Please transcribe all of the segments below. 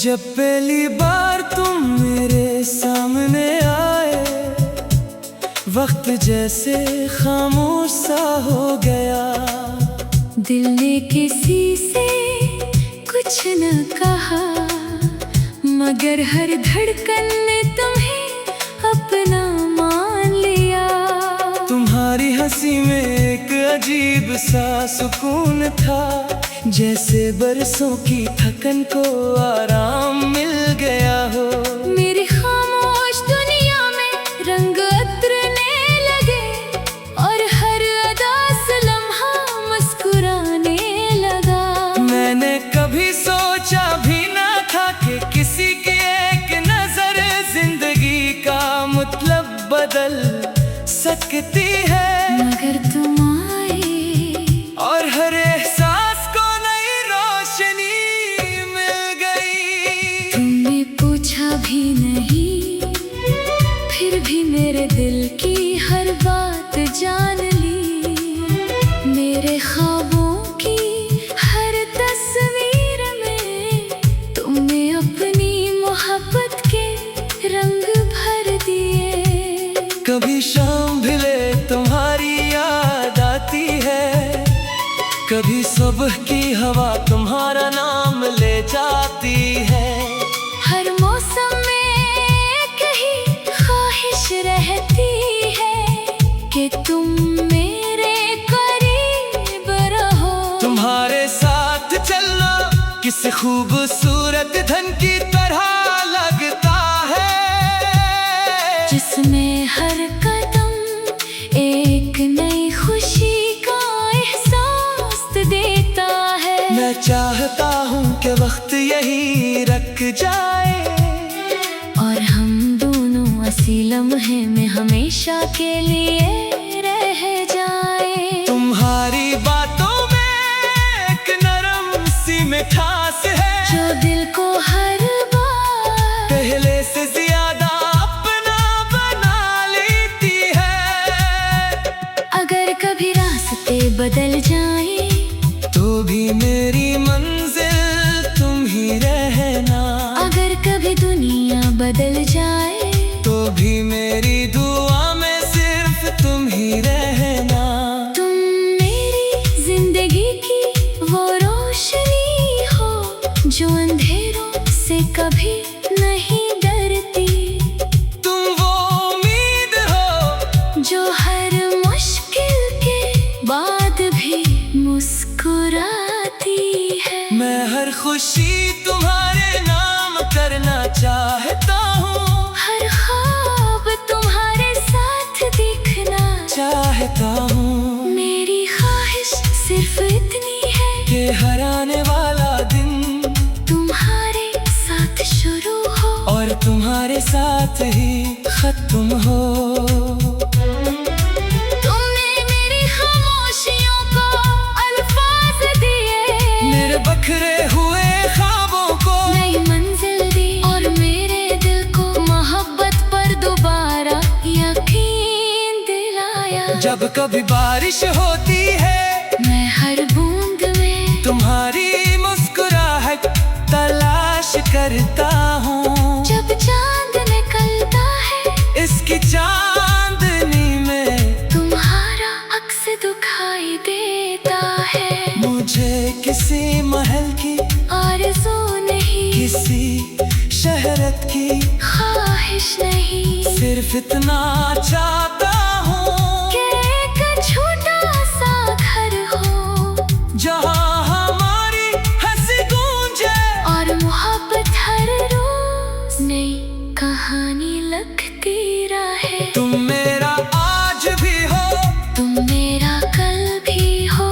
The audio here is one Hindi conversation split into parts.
जब पहली बार तुम मेरे सामने आए, वक्त जैसे खामोश सा हो गया। दिल ने किसी से कुछ न कहा, मगर हर धड़कन ने तुम्हें अपना मान लिया। तुम्हारी हंसी में एक अजीब सा सुकून था, जैसे बरसों की थकन को आराम मिल गया हो। मेरी खामोश दुनिया में रंग उतरने लगे और हर अदास लम्हा मुस्कुराने लगा। मैंने कभी सोचा भी ना था कि किसी की एक नजर जिंदगी का मतलब बदल सकती है। मगर तुम आए और हर एहसास को नई रोशनी मिल गई। तुमने पूछा भी नहीं, फिर भी मेरे दिल की हर बात जान ली। मेरे ख्वाबों की हर तस्वीर में तुमने अपनी मोहब्बत के रंग भर दिए। कभी शाम भिले तुम्हारी याद आती है, कभी सुबह की हवा तुम्हारा नाम ले जाती है। हर मौसम में एक ही ख्वाहिश रहती है कि तुम मेरे करीब रहो। तुम्हारे साथ चलना किसी खूबसूरत धन की तरह लगता है, जिसमें हर कदम एक नई खुशी का एहसास देता है। मैं चाहता हूँ कि वक्त यही रख जाए और हम दोनों असी लम्हे में हमेशा के लिए रह जाए। तुम्हारी बातों में एक नरम सी मिठास है, जो दिल को हर बार पहले से ज्यादा अपना बना लेती है। अगर कभी रास्ते बदल जाए तो भी मेरी मंजिल तुम ही रहना। अगर कभी दुनिया बदल जाए तो भी मेरी दुआ में सिर्फ तुम ही रहना। तुम मेरी जिंदगी की वो रोशनी हो, जो अंधेरों से कभी नहीं डरती। तुम वो उम्मीद हो जो हर मुश्किल के बाद भी मुस्कुराती है। मैं हर खुशी तुम्हारे नाम करना चाहता हूँ, हर ख्वाब तुम्हारे साथ दिखना चाहता हूँ। मेरी ख्वाहिश सिर्फ इतनी है कि हर आने वाला दिन तुम्हारे साथ शुरू हो और तुम्हारे साथ ही खत्म हो। तुमने मेरी खामोशियों को अल्फाज दिए, मेरे बखरे हुए ख्वाबों को नई मंजिल दी और मेरे दिल को मोहब्बत पर दोबारा यकीन दिलाया। जब कभी बारिश होती है, मैं हर बूंद में तुम्हारी मुस्कुराहट तलाश करता हूँ। जब चांद निकलता है, इसकी चांदनी में तुम्हारा अक्स दिखाई देता है। मुझे किसी महल की आरज़ू नहीं, किसी शहरत की ख्वाहिश नहीं, सिर्फ इतना चाहता हूँ कि एक छोटा सा घर हो, जहाँ हमारी हंसी गूंजे और मोहब्बत हर रोज नई कहानी लगती रहे। तुम मेरा आज भी हो, तुम मेरा कल भी हो,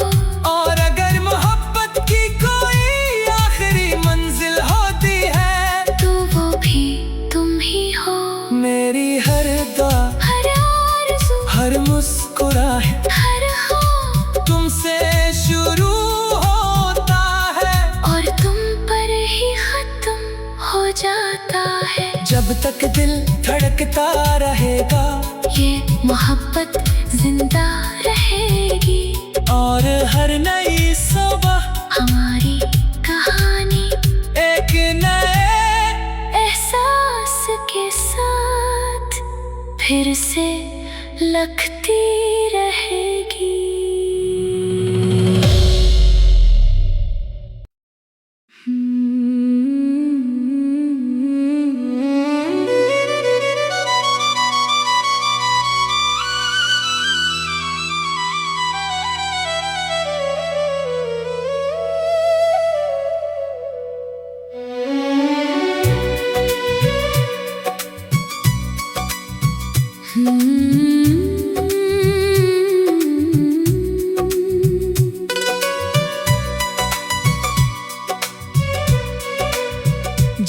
और अगर मोहब्बत की कोई आखिरी मंजिल होती है, तो वो भी तुम ही हो। मेरी हर दुआ, हर आरज़ू, हर मुस्कुराहट, हर ख्वाब तुमसे शुरू होता है और तुम पर ही खत्म हो जाता है। जब तक दिल धड़कता रहेगा, ये मोहब्बत जिंदा रहेगी और हर नई सुबह हमारी कहानी एक नए लगती रहेगी।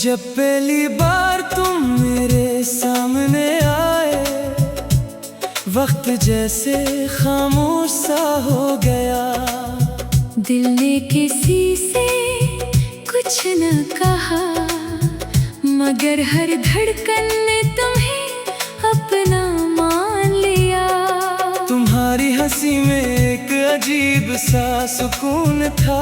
जब पहली बार तुम मेरे सामने आए, वक्त जैसे खामोश सा हो गया। दिल ने किसी से कुछ न कहा, मगर हर धड़कन ने तुम्हें अपना मान लिया। तुम्हारी हंसी में एक अजीब सा सुकून था,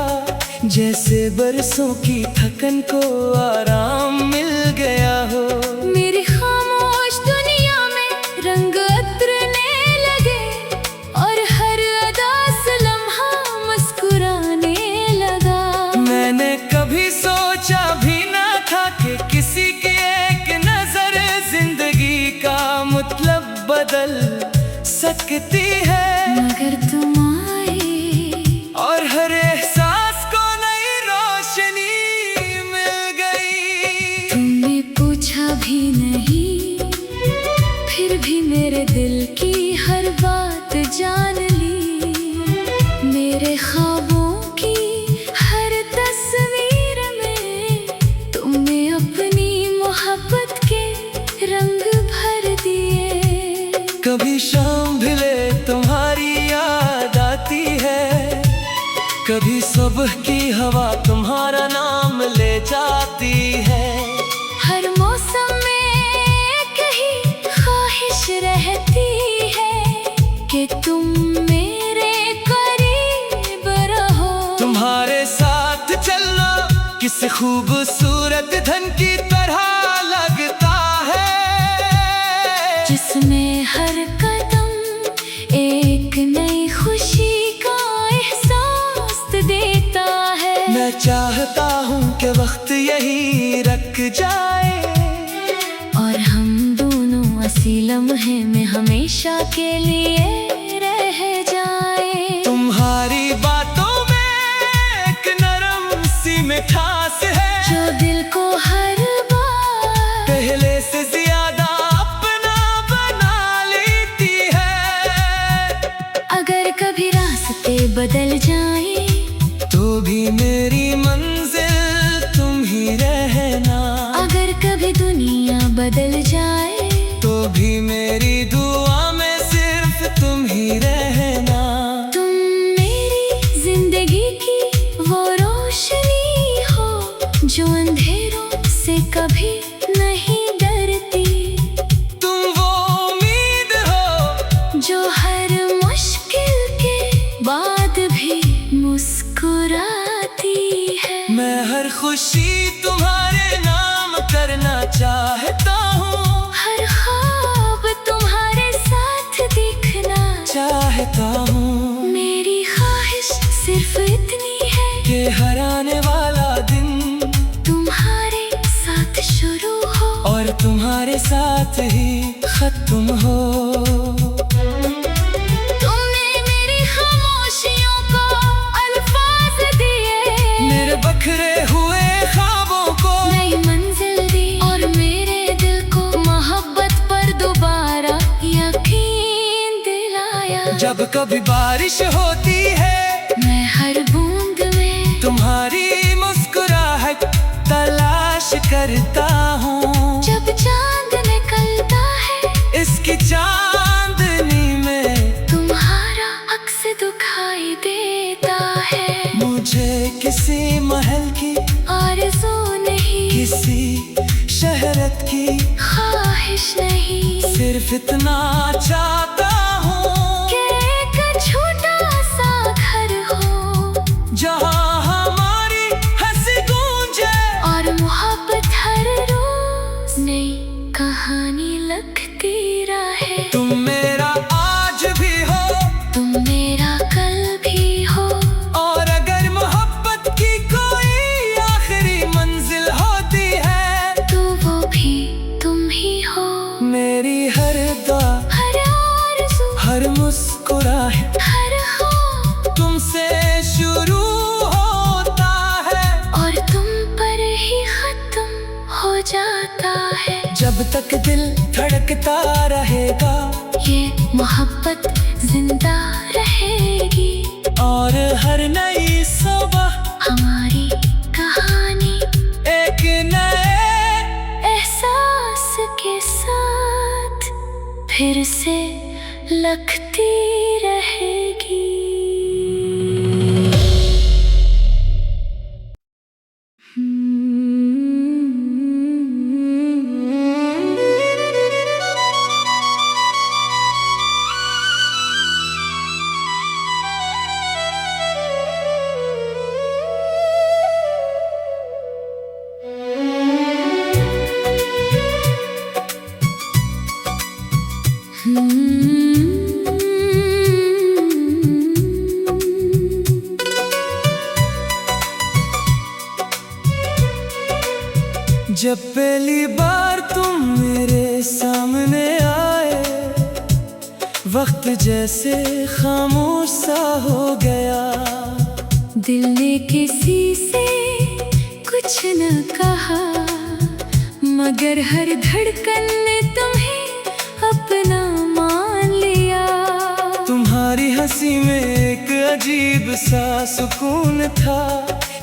जैसे बरसों की थकन को आराम मिल गया हो। मेरी खामोश दुनिया में रंग उतरने लगे, और हर अदास लम्हा मुस्कुराने लगा। मैंने कभी सोचा भी ना था कि किसी की एक नजर जिंदगी का मतलब बदल सकती है। मगर तुम आए और हर एहसास को नई रोशनी मिल गई। तुमने पूछा भी नहीं, फिर भी मेरे दिल की हर बात जान ली। मेरे ख्वाबों की हर तस्वीर में तुमने अपनी मोहब्बत के रंग भर दिए। कभी शाम ढले तुम्हारी याद आती है, कभी सुबह की हवा तुम्हारा नाम ले जाती है। हर मौसम में कहीं ख्वाहिश रहती है कि तुम मेरे करीब रहो। तुम्हारे साथ चलना किसी खूबसूरत धन की तरह लगता है, जिसमें हर कदम एक नई खुशी का एहसास देता है। मैं चाहता हूँ कि वक्त यही रख जाए, और हम दोनों असी लम्हे में हमेशा के लिए रह जाए। तुम्हारी बातों में एक नरम सी मिठास है, जो दिल को हर बार पहले से ज्यादा अपना बना लेती है। अगर कभी रास्ते बदल जाए, तो भी मेरी मंजिल तुम ही रहना। अगर कभी दुनिया बदल जाए, तो भी मेरी दुआ में सिर्फ तुम ही रहना। तुम मेरी जिंदगी की वो रोशनी हो, जो अंधेरों से कभी नहीं डरती। तुम वो उम्मीद हो जो हर मुश्किल के बाद भी मुस्कुराती है। मैं हर खुशी तुम्हारे नाम करना चाहता हूँ, हर ख्वाब तुम्हारे साथ दिखना चाहता हूँ। मेरी ख्वाहिश सिर्फ इतनी है कि हर आने वाला दिन तुम्हारे साथ शुरू हो, और तुम्हारे साथ ही खत्म हो। तुमने मेरी खामोशियों को अल्फाज दिए, मेरे बखरे हुए ख्वाबों को नई मंजिल दी, और मेरे दिल को मोहब्बत पर दोबारा यकीन दिलाया। जब कभी बारिश होती है, मैं हर बूंद में तुम्हारी मुस्कुराहट तलाश करता हूँ। जब चांद निकलता है, इसकी चांदनी में तुम्हारा अक्स दिखाई देता है। मुझे किसी महल की आरज़ू नहीं, किसी शहरत की ख्वाहिश नहीं, सिर्फ इतना चाहता हूँ कि एक छोटा सा घर हो, जहाँ हमारी हंसी गूंजे, और मोहब्बत हर रोज नई कहानी लगती रहे। तुम मेरा जाता है। जब तक दिल धड़कता रहेगा ये मोहब्बत जिंदा रहेगी। और हर नई सुबह हमारी कहानी एक नए एहसास के साथ फिर से लगती रहेगी। जब पहली बार तुम मेरे सामने आए, वक्त जैसे खामोश सा हो गया। दिल ने किसी से कुछ न कहा, मगर हर धड़कन ने तुम्हें अपना मान लिया। तुम्हारी हंसी में एक अजीब सा सुकून था,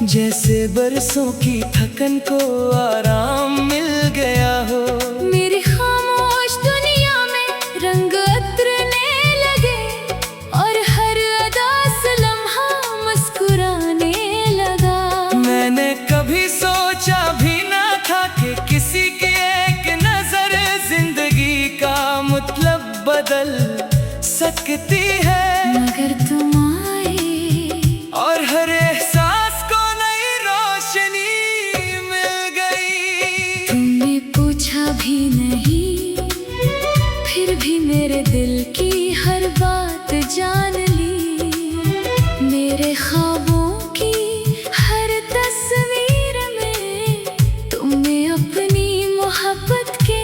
जैसे बरसों की थकन को आराम मिल गया हो। मेरी खामोश दुनिया में रंग उतरने लगे और हर अदास लम्हा मुस्कुराने लगा। मैंने कभी सोचा भी ना था कि किसी की एक नजर जिंदगी का मतलब बदल सकती है। मगर तुम आए और हर एहसास को नई रोशनी मिल गई। तुमने पूछा भी नहीं, फिर भी मेरे दिल की हर बात जान ली। मेरे ख्वाबों की हर तस्वीर में तुमने अपनी मोहब्बत के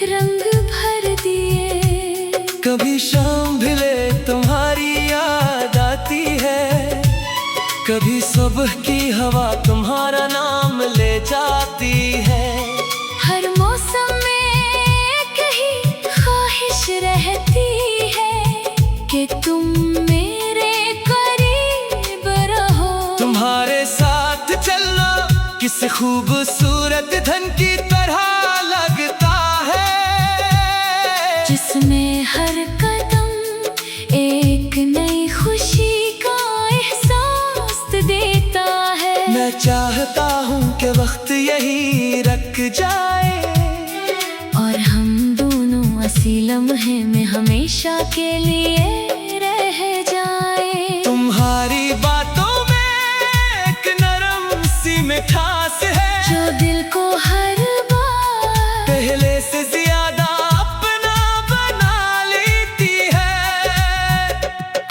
रंग भर दिए। कभी शाम ढले तुम्हारी याद आती है, कभी सुबह की हवा तुम्हारा नाम ले जाती है। हर मौसम में कहीं ख्वाहिश रहती है कि तुम मेरे करीब रहो। तुम्हारे साथ चलना किसी खूबसूरत धन की तरह लगता है, जिसमें हर कदम एक नई खुशी का एहसास देता है। मैं चाहता हूँ कि वक्त यही रख जाए और हम दोनों असी लम्हे में हमेशा के लिए रह जाए। तुम्हारी बातों में एक नरम सी मिठास है, जो दिल को हर बार पहले से ज्यादा अपना बना लेती है।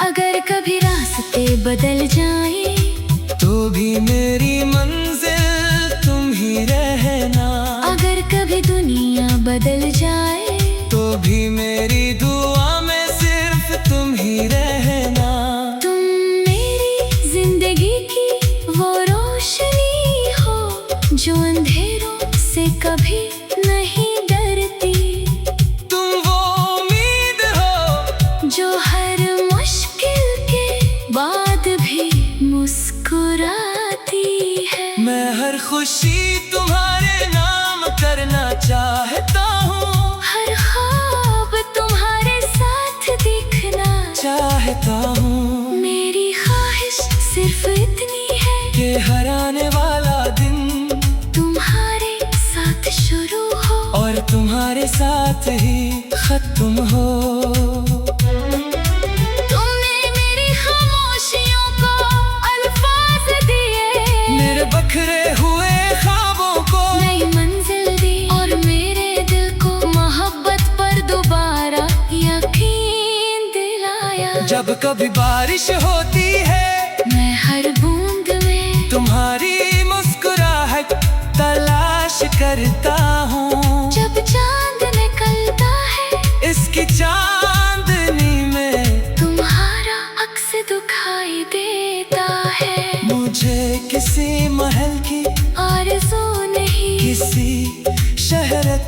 अगर कभी रास्ते बदल जाए तो भी मेरी मंजिल तुम ही रहना। अगर कभी दुनिया बदल जाए तो भी मेरी दुआ में सिर्फ तुम ही रहना। तुम मेरी जिंदगी की वो रोशनी हो जो अंधेरों से कभी नहीं डरती। तुम वो उम्मीद हो जो हर मुश्किल के बाद भी मुस्कुराती है। मैं हर खुशी तुम्हारे नाम करना चाहता हूँ, हर ख्वाब तुम्हारे साथ दिखना चाहता हूँ। मेरी ख्वाहिश सिर्फ इतनी है कि हर आने वाला दिन तुम्हारे साथ शुरू हो और तुम्हारे साथ ही खत्म हो। तुमने मेरी खामोशियों को अल्फाज दिए, मेरे बखरे हुए ख्वाबों को नई मंजिल दी और मेरे दिल को मोहब्बत पर दोबारा यकीन दिलाया। जब कभी बारिश होती है मैं हर बूंद में तुम्हारी मुस्कुराहट तलाश करता हूँ। जब चांद निकलता है इसकी चांदनी में तुम्हारा अक्स दिखाई देता है। मुझे किसी महल की आरज़ू नहीं, किसी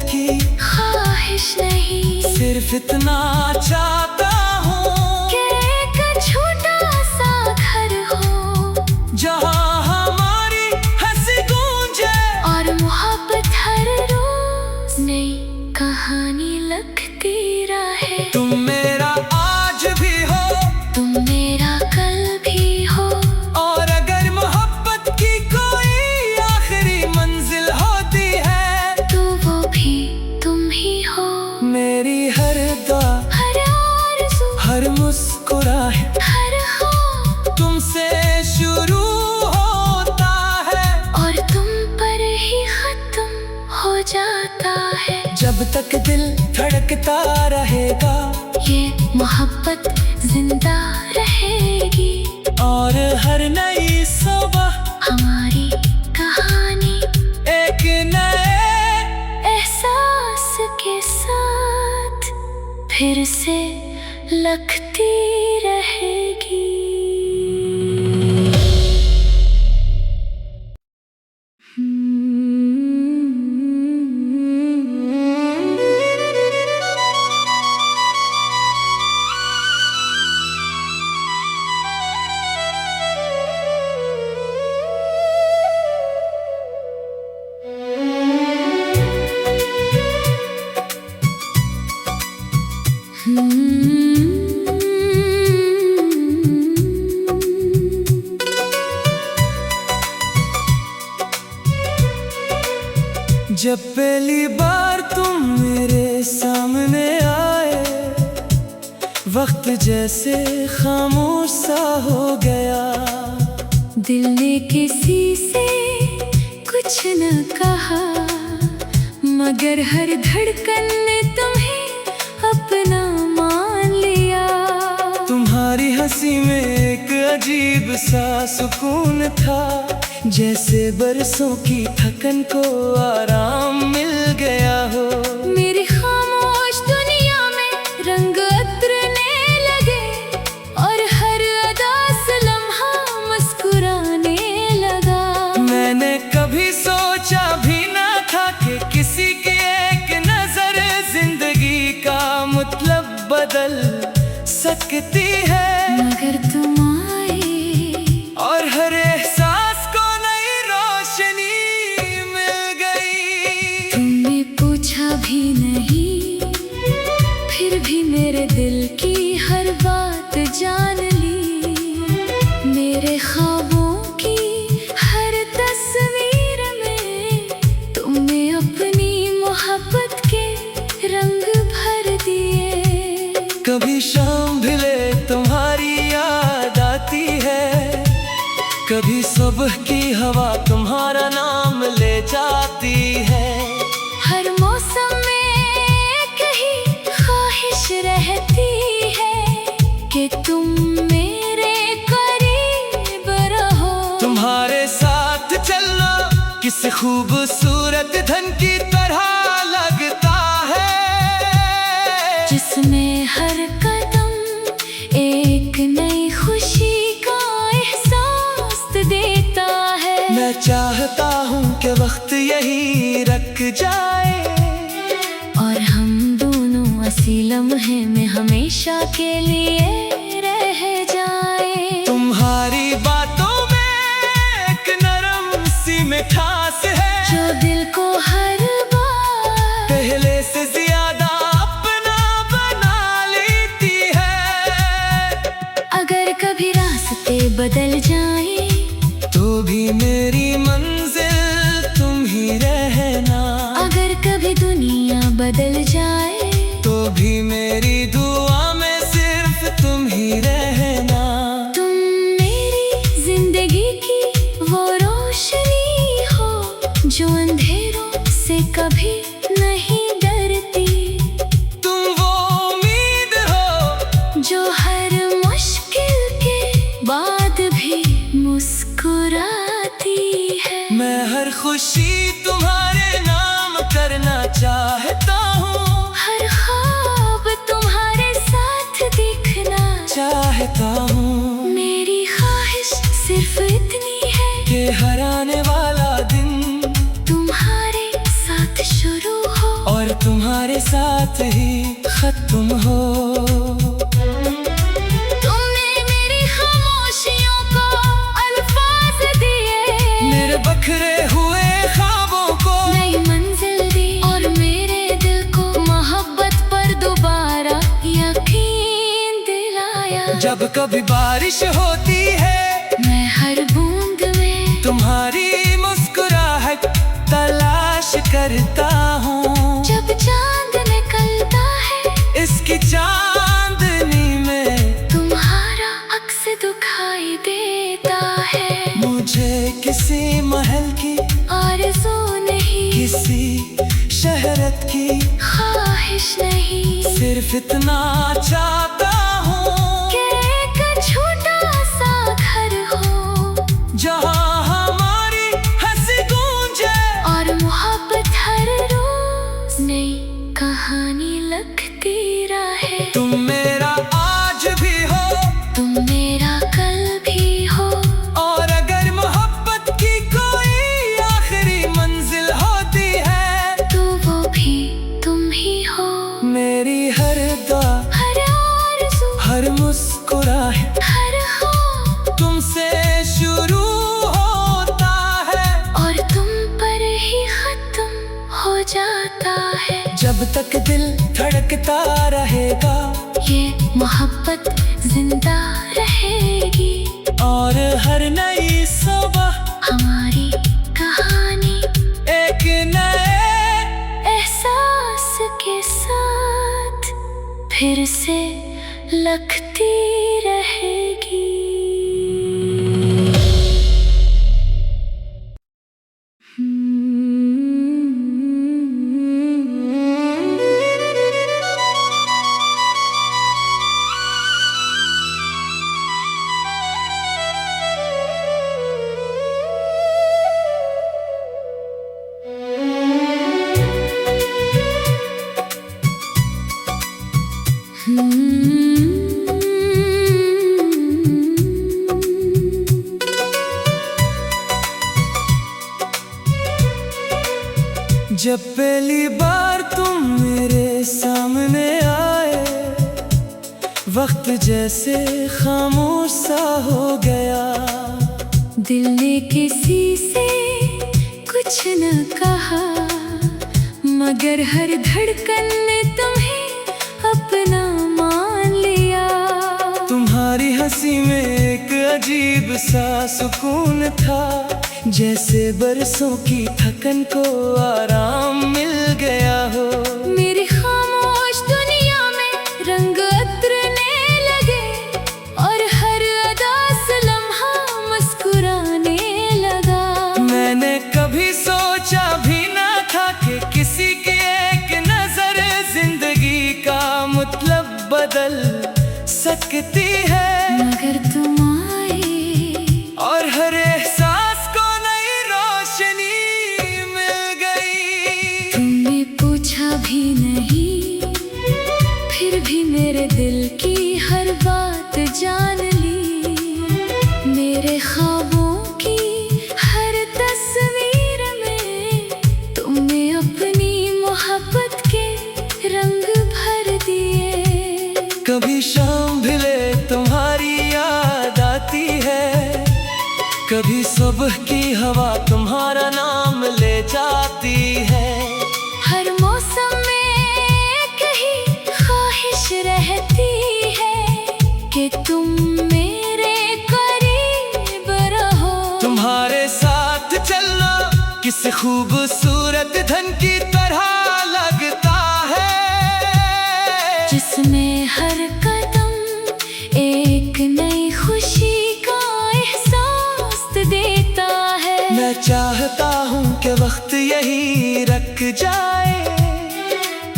की ख्वाहिश नहीं, सिर्फ इतना चाहता हूँ कि एक छोटा सा घर हो जहाँ हमारी हंसी गूंजे और मोहब्बत हर रोज नई कहानी लगती रहे। तुम मेरा आज भी हो, तुम मेरा कल भी हो, और अगर मोहब्बत की कोई आखिरी मंजिल होती है तो वो भी तुम ही हो। मेरी हर दुआ, हर आरज़ू, हर मुस्कुराहट, हर ख्वाब तुमसे शुरू होता है और तुम पर ही खत्म हो जाता है। जब तक दिल धड़कता रहेगा ये मोहब्बत जिंदा रहेगी और हर नई सुबह हमारी कहानी एक नए एहसास के साथ फिर से लगती रहेगी। जब पहली बार तुम मेरे सामने आए, वक्त जैसे खामोश सा हो गया। दिल ने किसी से कुछ न कहा, मगर हर धड़कन ने तुम्हें अपना मान लिया। तुम्हारी हंसी में एक अजीब सा सुकून था, जैसे बरसों की थकन को आराम मिल गया हो। मेरी खामोश दुनिया में रंग उतरने लगे और हर अदास लम्हा मुस्कुराने लगा। मैंने कभी सोचा भी ना था कि किसी की एक नजर जिंदगी का मतलब बदल सकती है। मगर तुम आए और हर एहसास को नई रोशनी मिल गई। तुमने पूछा भी नहीं, फिर भी मेरे दिल की हर बात जान ली। मेरे ख्वाबों की हर तस्वीर में तुमने अपनी मोहब्बत के रंग भर दिए। कभी शाम ढले तुम्हारी याद आती है, कभी सुबह की हवा तुम्हारा नाम ले जाती है। हर मौसम में एक ही ख्वाहिश रहती है कि तुम मेरे करीब रहो। तुम्हारे साथ चलना किसी खूबसूरत धन की तरह लगता है, जिसमें हर कदम एक नई खुशी का एहसास देता है। मैं चाहता हूँ कि वक्त यही रख जाए और हम दोनों असी लम्हे में हमेशा के लिए रह जाए। तुम्हारी बातों में एक नरम सी मिठास है, जो दिल को हर बार पहले से ज्यादा अपना बना लेती है। अगर कभी रास्ते बदल जाए तो भी मेरी मंजिल तुम ही रहना। अगर कभी दुनिया बदल जाए तो भी मेरी दुआ में सिर्फ तुम ही रहना। तुम मेरी जिंदगी की वो रोशनी हो जो अंधेरों से कभी नहीं डरती। तुम वो उम्मीद हो जो हर मुश्किल के बाद भी मुस्कुराती है। मैं हर खुशी तुम्हारे नाम करना चाहता हूँ, हर ख्वाब तुम्हारे साथ दिखना चाहता हूँ। मेरी ख्वाहिश सिर्फ इतनी है कि हर आने वाला दिन तुम्हारे साथ शुरू हो और तुम्हारे साथ ही खत्म हो। तुमने मेरी खामोशियों को अल्फाज दिए, मेरे बखरे हुए ख्वाबों को नई मंजिल दी, और मेरे दिल को मोहब्बत पर दोबारा यकीन दिलाया। जब कभी बारिश होती है मैं हर बूंद में तुम्हारी मुस्कुराहट तलाश करता हूँ। जब चांद निकलता है इसकी चांदनी में तुम्हारा अक्स दिखाई देता है। मुझे किसी महल की आरज़ू नहीं, किसी शहरत की ख्वाहिश नहीं, सिर्फ इतना चाहता हूँ कि एक छोटा सा घर हो जहाँ हमारी हंसी गूंजे और मोहब्बत हर रोज नई कहानी लगती रहे। तुम मेरा आज भी हो, तुम मेरा कल भी हो, और अगर मोहब्बत की कोई आखिरी मंजिल होती है तो वो भी तुम ही हो। मेरी हर दुआ, हर आरज़ू, हर मुस्कुराहट हर ख्वाब तुमसे शुरू होता है और तुम पर ही खत्म हो जाता है। जब तक दिल धड़कता रहेगा ये मोहब्बत जिंदा रहेगी, और हर नई सुबह हमारी कहानी एक नए एहसास के साथ फिर से लगती रहेगी। जब पहली बार तुम मेरे सामने आए, वक्त जैसे खामोश सा हो गया। दिल ने किसी से कुछ न कहा, मगर हर धड़कन ने तुम्हें अपना मान लिया। तुम्हारी हंसी में एक अजीब सा सुकून था, जैसे बरसों की थकन को आराम मिल गया हो। मेरी खामोश दुनिया में रंग उतरने लगे, और हर अदास लम्हा मुस्कुराने लगा। मैंने कभी सोचा भी ना था कि किसी की एक नजर जिंदगी का मतलब बदल सकती है। मगर तुम आए और हर एहसास को नई रोशनी मिल गई। तुमने पूछा भी नहीं, फिर भी मेरे दिल की हर बात जान ली। मेरे ख्वाबों की हर तस्वीर में तुमने अपनी मोहब्बत के रंग भर दिए। कभी शाम भिले तुम्हारी याद आती है, कभी सुबह की हवा तुम्हारा नाम ले जाती है। हर मौसम में एक ही ख्वाहिश रहती है कि तुम मेरे करीब रहो। तुम्हारे साथ चलना किसी खूबसूरत धन की तरह लगता है, जिसमें हर कदम एक नई खुशी का एहसास देता है। मैं चाहता हूँ कि वक्त यही रख जाए,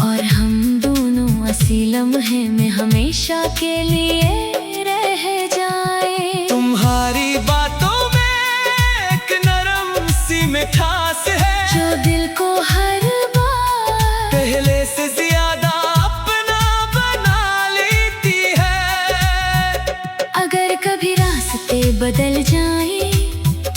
और हम दोनों असी लम्हे में हमेशा के लिए रह जाए। तुम्हारी बातों में एक नरम सी मिठास है, जो दिल को हर बार पहले से ज्यादा अपना बना लेती है। अगर कभी रास्ते बदल जाए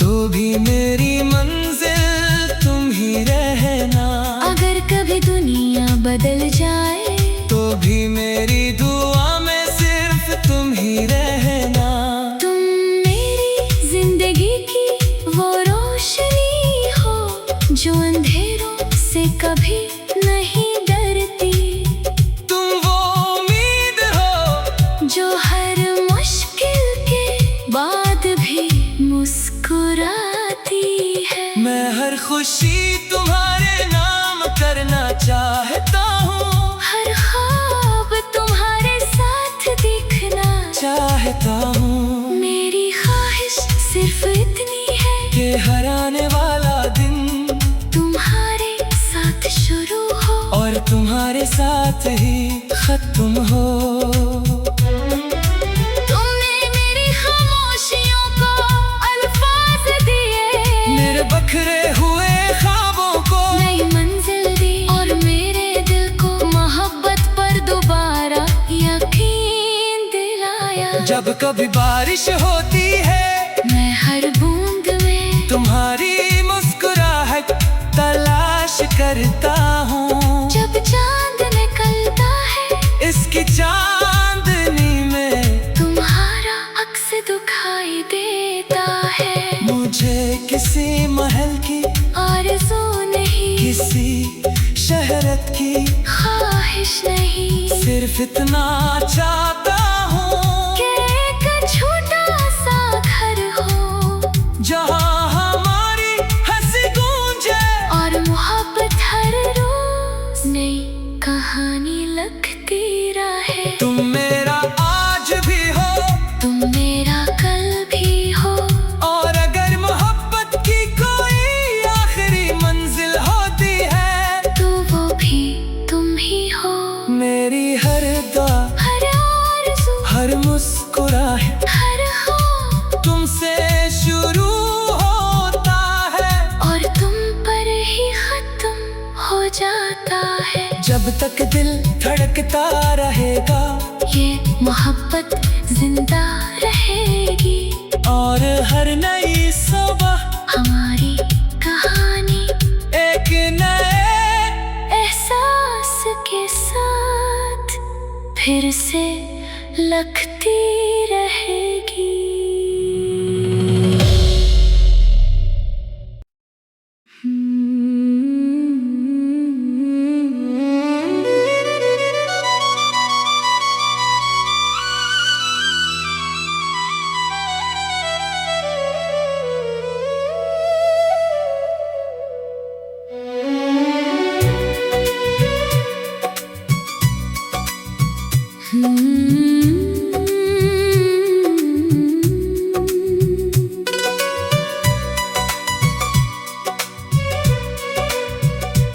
तो भी मेरी मंजिल तुम ही रहना। अगर कभी दुनिया बदल जाए तो भी मेरी दुआ में सिर्फ तुम ही रहना। तुम मेरी जिंदगी की वो रोशनी हो जो अंधेरों से कभी नहीं डरती। तुम वो उम्मीद हो जो हर मुश्किल के बाद भी मुस्कुराती है। मैं हर खुशी तुम्हारे नाम करना चाहता हूँ, हर ख्वाब तुम्हारे साथ दिखना चाहता हूँ। मेरी ख्वाहिश सिर्फ इतनी है कि हर आने वाला दिन तुम्हारे साथ शुरू हो और तुम्हारे साथ ही खत्म हो। तुमने मेरी खामोशियों को अल्फाज दिए, मेरे बखरे हुए ख्वाबों को नई मंजिल दी और मेरे दिल को मोहब्बत पर दोबारा यकीन दिलाया। जब कभी बारिश होती है मैं हर बूंद में तुम्हारी मुस्कुराहट तलाश करता हूँ। जब चांद निकलता है इसकी चांदनी में तुम्हारा अक्स दिखाई देता है। मुझे किसी महल की आरज़ू नहीं, किसी शहरत की ख्वाहिश नहीं, सिर्फ इतना चाहता हूँ कि एक छोटा सा घर हो जहाँ हमारी हंसी गूंजे और मोहब्बत हर रोज नई कहानी लगती रहे। तुम मेरा आज भी हो, तुम मेरा कल भी हो, और अगर मोहब्बत की कोई आखिरी मंजिल होती है तो वो भी तुम ही हो। मेरी हर दुआ, हर आरज़ू, हर मुस्कुराहट हर ख्वाब तुमसे शुरू होता है और तुम पर ही खत्म हो जाता है। जब तक दिल धड़कता रहेगा ये मोहब्बत जिंदा रहेगी और हर नई सुबह हमारी कहानी एक नए एहसास के साथ फिर से लगती रहेगी।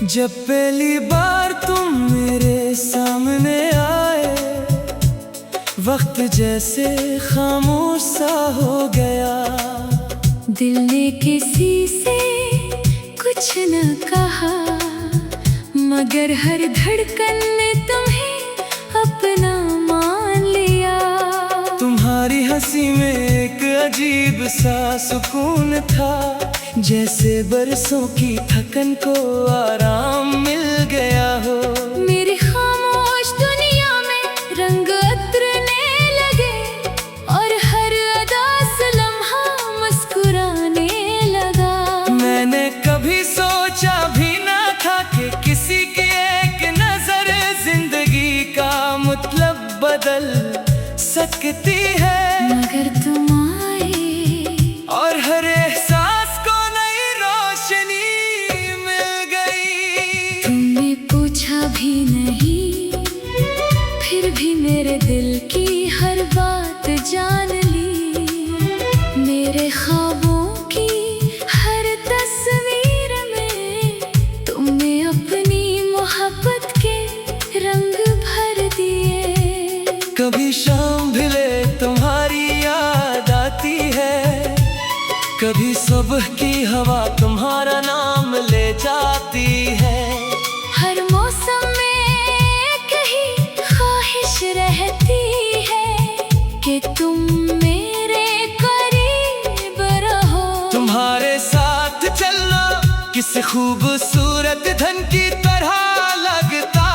जब पहली बार तुम मेरे सामने आए, वक्त जैसे खामोश सा हो गया। दिल ने किसी से कुछ न कहा, मगर हर धड़कन ने तुम्हें अपना मान लिया। तुम्हारी हंसी में एक अजीब सा सुकून था, जैसे बरसों की थकन को आराम मिल गया हो। मेरी खामोश दुनिया में रंग उतरने लगे और हर अदास लम्हा मुस्कुराने लगा। मैंने कभी सोचा भी ना था कि किसी की एक नजर जिंदगी का मतलब बदल सकती है। मगर तुम आए और हर एहसास को नई रोशनी मिल गई। तुमने पूछा भी नहीं, फिर भी मेरे दिल की हर बात जान ली। मेरे ख्वाबों की हर तस्वीर में तुमने अपनी मोहब्बत के रंग भर दिए। कभी शाम ढले तुम्हारी याद आती है, कभी सुबह की हवा तुम्हारा नाम ले जाती है। हर मौसम में एक ही ख्वाहिश रहती है कि तुम मेरे करीब रहो। तुम्हारे साथ चलना किसी खूबसूरत धन की तरह लगता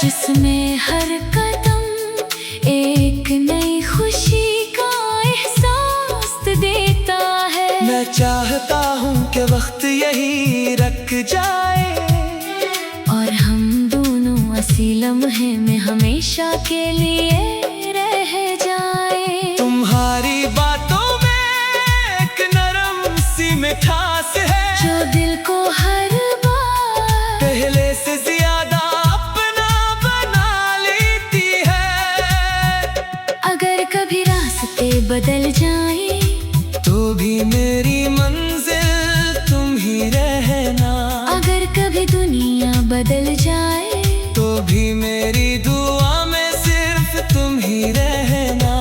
जिसमें हर कदम एक नई खुशी का एहसास देता है। मैं चाहता हूँ कि वक्त यही रख जाए और हम दोनों असी लम्हे में हमेशा के लिए रह जाए। तुम्हारी बातों में एक नरम सी मिठास है जो दिल को हर बार पहले से ज्यादा अपना बना लेती है। अगर कभी रास्ते बदल जाए तो भी मेरी मंजिल तुम ही रहना। अगर कभी दुनिया बदल जाए तो भी मेरी दुआ में सिर्फ तुम ही रहना।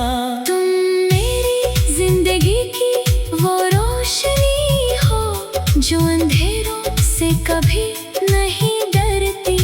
तुम मेरी जिंदगी की वो रोशनी हो जो अंधेरों से कभी नहीं डरती।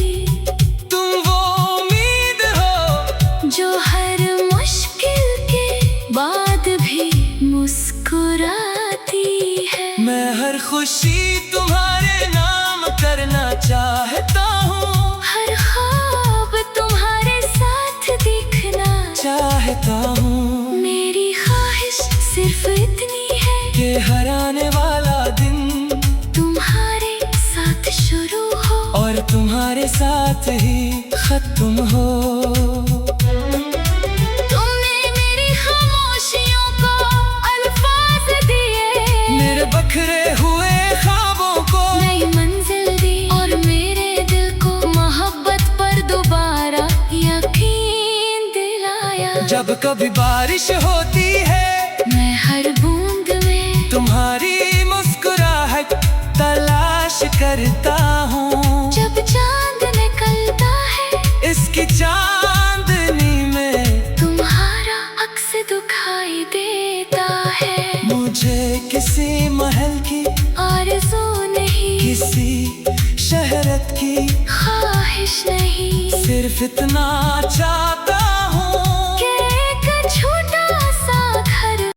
तुम वो उम्मीद हो जो हर मुश्किल के बाद भी मुस्कुराती है। मैं हर खुशी तुम्हारे नाम करना चाहता हूँ। हर ख्वाब तुम्हारे साथ दिखना चाहता हूँ मेरी ख्वाहिश सिर्फ इतनी है कि हर आने वाला दिन तुम्हारे साथ शुरू हो और तुम्हारे साथ ही खत्म हो। तुमने मेरी खामोशियों को अल्फाज दिए, मेरे बखरे हुए ख्वाबों को नई मंजिल दी और मेरे दिल को मोहब्बत पर दोबारा यकीन दिलाया। जब कभी बारिश होती है मैं हर बूंद में तुम्हारी मुस्कुराहट तलाश करता हूँ। जब चांद निकलता है इसकी चांदनी में तुम्हारा अक्स दिखाई देता है। मुझे किसी महल की आरज़ू नहीं, किसी शहरत की ख्वाहिश नहीं, सिर्फ इतना चाहता